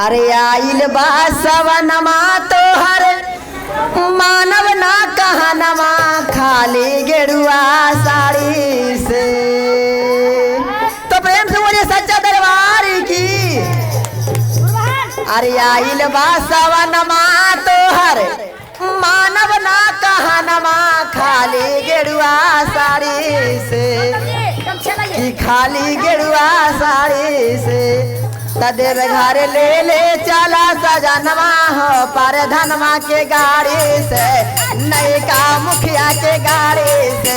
अरे आइल बा सवनमा तोहर मानव ना कहनमा खाली गेरुआ साड़ी से। तो प्रेम से बोलिए सच्चा दरबार की। अरे आइल बा सवनमा तोहर मानव ना कहनमा खाली गेरुआ साड़ी से कि खाली गेरुआ साड़ी से। तदेव घर ले ले चला सजनवा हो पर धनवा के गाड़ी से नई का मुखिया के गाड़ी से।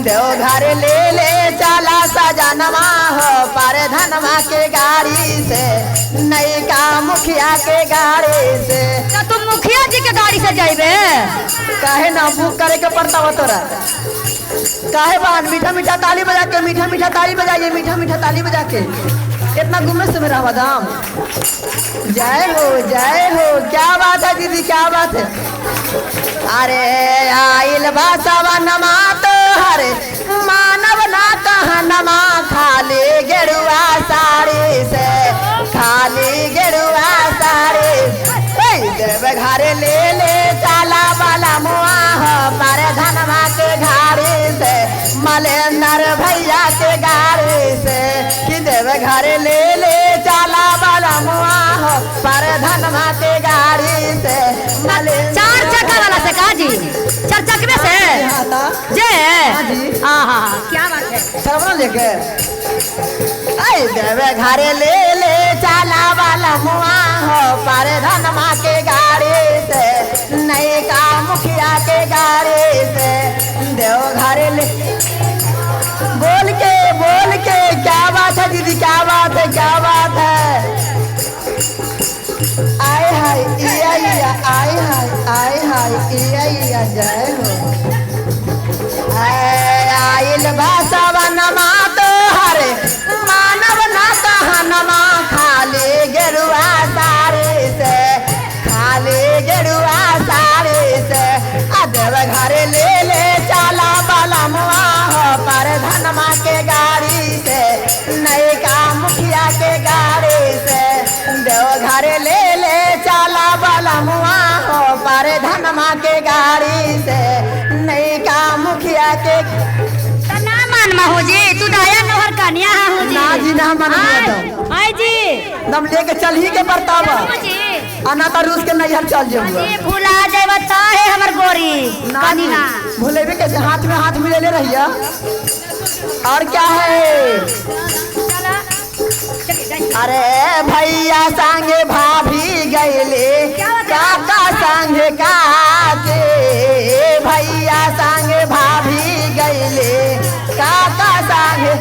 देव घर ले ले चला सजनवा हो पर धनवा के गाड़ी से नई का मुखिया के गाड़ी से। तो तुम मुखिया जी के गाड़ी से जाइबे काहे ना बुक करे के पड़ता हो तोरा। काहे बहन मीठा मीठा ताली बजा के मीठा मीठा ताली बजाइए मीठा मीठा ताली बजा के इतना गुम्मे से मेरा बदाम। जय हो क्या बात है दीदी क्या बात है। अरे आइल बासवा नमा तो हरे मानव ना कहनमा खाली गेरुआ साड़ी से खाली गेरुआ साड़ी। देव घर ले ले चाला वाला मुआ हो पर धनवा के घाड़ी से मलेंदर भैया के गाड़ी से कि देव घर ले ले चाला वाला मुआ हो पर धनवा के गाड़ी से। चार चक्का वाला से काजी चार चक्के से जे क्या बात है सर्वना लेके आई देव घर ले ले चाला वाला मुआ हो पर धनवा के गाड़ी से नई का मुखिया के गाड़ी से। देव घर ले बोल के क्या बात है दीदी क्या बात है क्या बात है। आए हाय इया आए हाय इया जय हो। आइल बासवा नमा तो हरे मानव ना कहनमा खाली गेरुआ साड़ी से खाली गेरुआ साड़ी से। देव घर ले ले चाला वाला मुआ हो पर धनमा के गाड़ी से नई का मुखिया के गाड़ी से। देव घर ले ले चाला वाला मुआ हो पर धनमा के गाड़ी से नई का मुखिया के। ना मान हो जी तू दया नहर कन्या हो जी ना जी ना मन तो आई जी दम लेके चल ही के परतावा अना तो रूस के नैहर चल जाऊंगा। जी भूला जाइबा ता है हमर गोरी नानी ना भूलेबे कैसे हाथ में हाथ मिले ले रहिया। और क्या है अरे भैया संगे भाभी गईले काका संगे काके भैया संगे भाभी गईले काका संगे।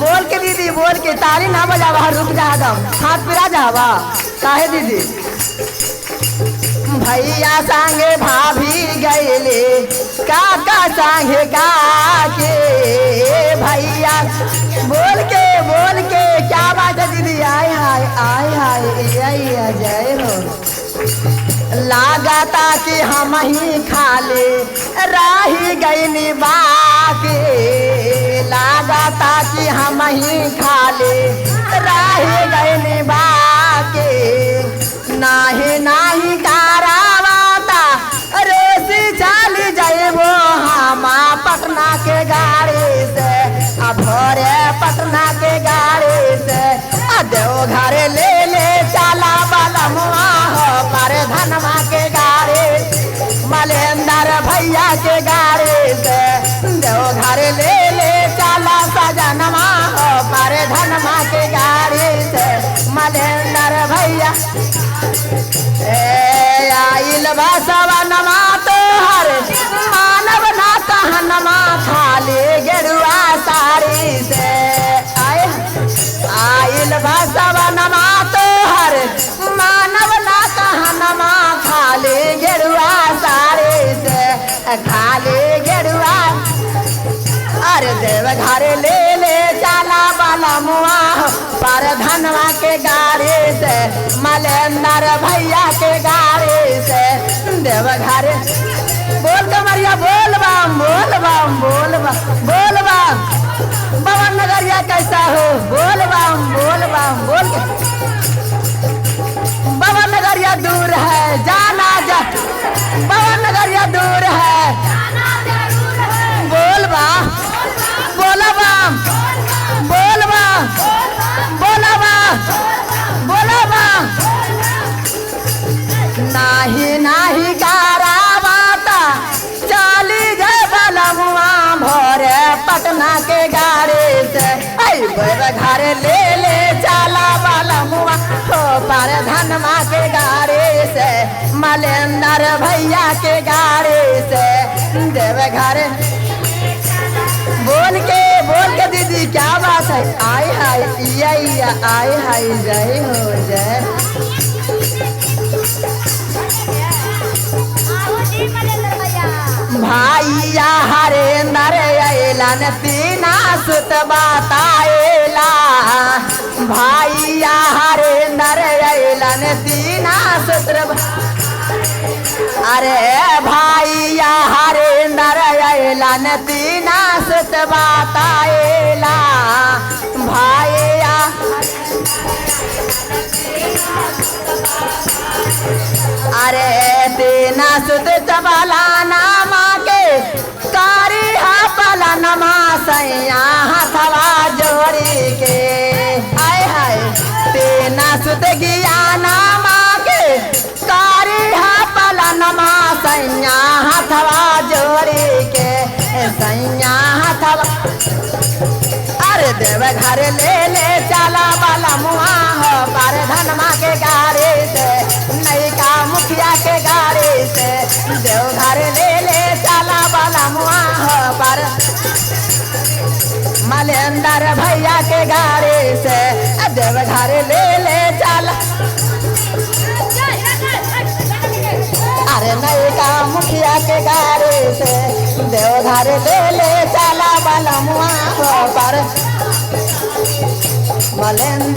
बोल के दीदी बोल के ताली ना बजावा रुक जा दम हाथ पिरा जावा काहे दीदी। भैया संगे भाभी गईले काका संगे काके भैया बोल के क्या बात है दीदी। आय हाय जय हो। लागता कि हम ही खाले राही गईनी बाके लागता कि हम ही खाले राही गईनी बाके। नाही कारावाता रोसी चाली जाइबो हम पटना के गाड़ी से भोरे पटना के गाड़ी से। देव घर ले ले चाला वाला मुआ हो पर धनवा के गाड़ी मलेंदर भैया के गाड़ी से। देव घर ले ले चाला सजनवा हो पर धनवा के गाड़ी से मलेंदर भैया। आइल बासवा नमा तो हरे मानव ना कहनमा खाली गेरुआ साड़ी से। आइल बासवा नमा तो हरे मानव ना कहनमा खाली गेरुआ साड़ी से खाली गेरुआ। अरे देव घर ले ले चाला वाला मुआ पर धनवा के गाड़ी से मलेंदर भैया के गाड़ी से। देव घर बोल कमरिया बोल बम पवन नगरिया कैसा हो बोल बम बोल के पर धनमा के गाड़ी से मलेंद्र भैया के गाड़ी से देवघर बोल के दीदी क्या बात है आय हाय या आय हाय जय हो जय भाइया हरेंद्र अलन तीना सुत बताएला भाइया हरेंद्र अलन तीना सुत्र अरे भाइया हरेंद्र अलन तीना सुत बताएला भाइया अरे तीना सुत चबला नामा के कारी पला नमा सैया हथवा जोड़ी के आय हाय तीना सुत गिया नामा के कारी पला नमा सैया हथवा जोड़ी के सैया हथवा अरे देवघर ले चला वाला मुआ हो पर धनमा के गाड़ी से नैका मुखिया के गाड़ी से देवघर ले चला वाला मुआ हो पर मलेंद्र भैया के गाड़ी से देवघर ले चला अरे नैका मुखिया के गाड़ी से देवघर ले चला वाला मुआ हो पर मलेंद्र